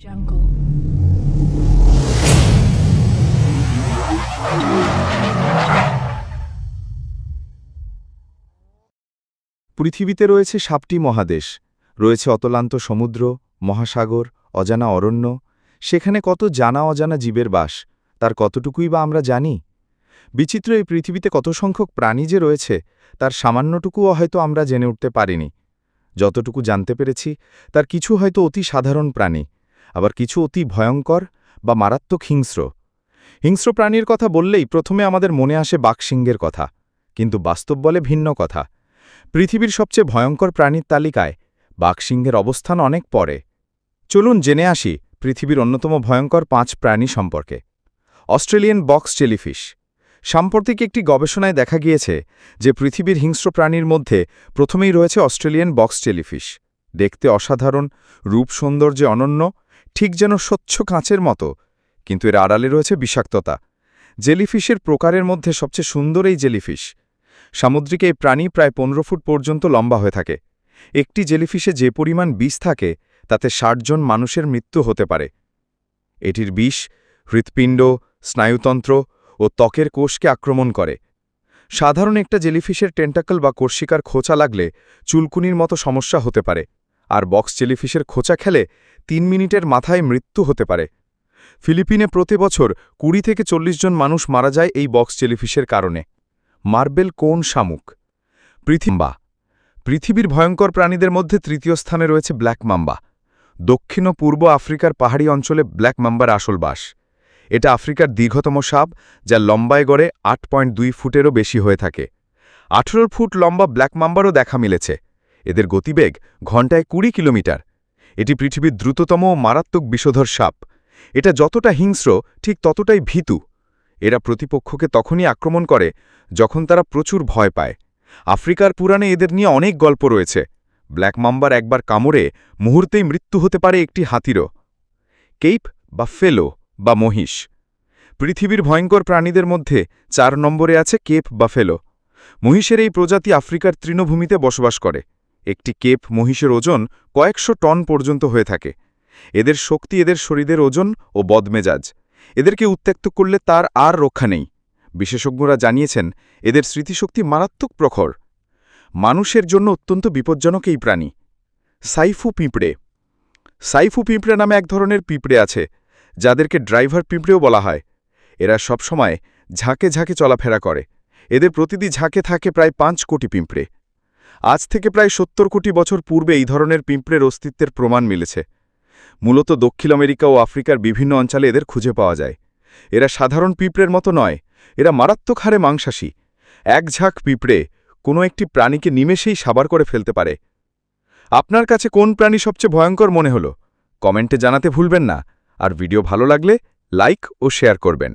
jungle. পৃথিবীতে রয়েছে ৭টি মহাদেশ, রয়েছে অতলান্ত সমুদ্র, মহাসাগর, অজানা অরণ্য। সেখানে কত জানা অজানা জীবের বাস, তার কতটুকুই বা আমরা জানি? বিচিত্র এই পৃথিবীতে কত সংখ্যক প্রাণী যে রয়েছে, তার সামান্যটুকুও হয়তো আমরা জেনে উঠতে পারিনি। যতটুকু জানতে পেরেছি, তার কিছু হয়তো অতি সাধারণ প্রাণী, আবার কিছু অতি ভয়ঙ্কর বা মারাত্মক হিংস্র। হিংস্র প্রাণীর কথা বললেই প্রথমে আমাদের মনে আসে বাঘসিংহের কথা, কিন্তু বাস্তব বলে ভিন্ন কথা। পৃথিবীর সবচেয়ে ভয়ঙ্কর প্রাণীর তালিকায় বাঘসিংহের অবস্থান অনেক পরে। চলুন জেনে আসি পৃথিবীর অন্যতম ভয়ঙ্কর ৫ প্রাণী সম্পর্কে। Australian box jellyfish. সাম্প্রতিক একটি গবেষণায় দেখা গিয়েছে যে পৃথিবীর হিংস্র প্রাণীর মধ্যে প্রথমেই রয়েছে অস্ট্রেলিয়ান বক্স জেলিফিশ। দেখতে অসাধারণ, রূপ সৌন্দর্যে অনন্য, ঠিক যেন স্বচ্ছ কাঁচের মতো, কিন্তু এর আড়ালে রয়েছে বিষাক্ততা। জেলিফিশের প্রকারের মধ্যে সবচেয়ে সুন্দর এই জেলিফিশ। সামুদ্রিক এই প্রাণী প্রায় ১৫ ফুট পর্যন্ত লম্বা হয়ে থাকে। একটি জেলিফিশে যে পরিমাণ বিষ থাকে, তাতে ৬০ জন মানুষের মৃত্যু হতে পারে। এটির বিষ হৃৎপিণ্ড, স্নায়ুতন্ত্র ও ত্বকের কোষকে আক্রমণ করে। সাধারণ একটা জেলিফিশের টেন্টাকল বা কর্ষিকার খোঁচা লাগলে চুলকুনির মতো সমস্যা হতে পারে, আর বক্স জেলিফিশের খোঁচা খেলে ৩ মিনিটের মাথায় মৃত্যু হতে পারে। ফিলিপিনে প্রতি বছর ২০ থেকে ৪০ জন মানুষ মারা যায় এই বক্স জেলিফিশের কারণে। মার্বেল কোন শামুক। পৃথিবীর ভয়ঙ্কর প্রাণীদের মধ্যে তৃতীয় স্থানে রয়েছে ব্ল্যাক মাম্বা। দক্ষিণ ও পূর্ব আফ্রিকার পাহাড়ি অঞ্চলে ব্ল্যাক মাম্বার আসল বাস। এটা আফ্রিকার দীর্ঘতম সাপ, যা লম্বায় গড়ে ৮.২ ফুটেরও বেশি হয়ে থাকে। ১৮ ফুট লম্বা ব্ল্যাক মাম্বারও দেখা মিলেছে। এদের গতিবেগ ঘণ্টায় ২০ কিলোমিটার। এটি পৃথিবীর দ্রুততম ও মারাত্মক বিষধর সাপ। এটা যতটা হিংস্র, ঠিক ততটাই ভীতু। এরা প্রতিপক্ষকে তখনই আক্রমণ করে যখন তারা প্রচুর ভয় পায়। আফ্রিকার পুরাণে এদের নিয়ে অনেক গল্প রয়েছে। ব্ল্যাক মাম্বার একবার কামড়ে মুহূর্তেই মৃত্যু হতে পারে একটি হাতিরও। কেপ বা ফেলো বা মহিষ। পৃথিবীর ভয়ঙ্কর প্রাণীদের মধ্যে ৪ নম্বরে আছে কেপ বা ফেলো। মহিষের এই প্রজাতি আফ্রিকার তৃণভূমিতে বসবাস করে। একটি কেপ মহিষের ওজন কয়েকশো টন পর্যন্ত হয়ে থাকে। এদের শক্তি এদের শরীরের ওজন ও বদমেজাজ। এদেরকে উত্ত্যক্ত করলে তার আর রক্ষা নেই। বিশেষজ্ঞরা জানিয়েছেন এদের স্মৃতিশক্তি মারাত্মক প্রখর। মানুষের জন্য অত্যন্ত বিপজ্জনক এই প্রাণী। সাইফু পিঁপড়ে। সাইফু পিঁপড়ে নামে এক ধরনের পিঁপড়ে আছে, যাদেরকে ড্রাইভার পিঁপড়েও বলা হয়। এরা সবসময় ঝাঁকে ঝাঁকে চলাফেরা করে। এদের প্রতিটি ঝাঁকে থাকে প্রায় ৫ কোটি পিঁপড়ে। আজ থেকে প্রায় ৭০ কোটি বছর পূর্বে এই ধরনের পিঁপড়ের অস্তিত্বের প্রমাণ মিলেছে। মূলত দক্ষিণ আমেরিকা ও আফ্রিকার বিভিন্ন অঞ্চলে এদের খুঁজে পাওয়া যায়। এরা সাধারণ পিঁপড়ের মতো নয়, এরা মারাত্মক হারে মাংসাশী। এক ঝাঁক পিঁপড়ে কোনো একটি প্রাণীকে নিমেষেই সাবার করে ফেলতে পারে। আপনার কাছে কোন প্রাণী সবচেয়ে ভয়ঙ্কর মনে হলো? কমেন্টে জানাতে ভুলবেন না, আর ভিডিও ভালো লাগলে লাইক ও শেয়ার করবেন।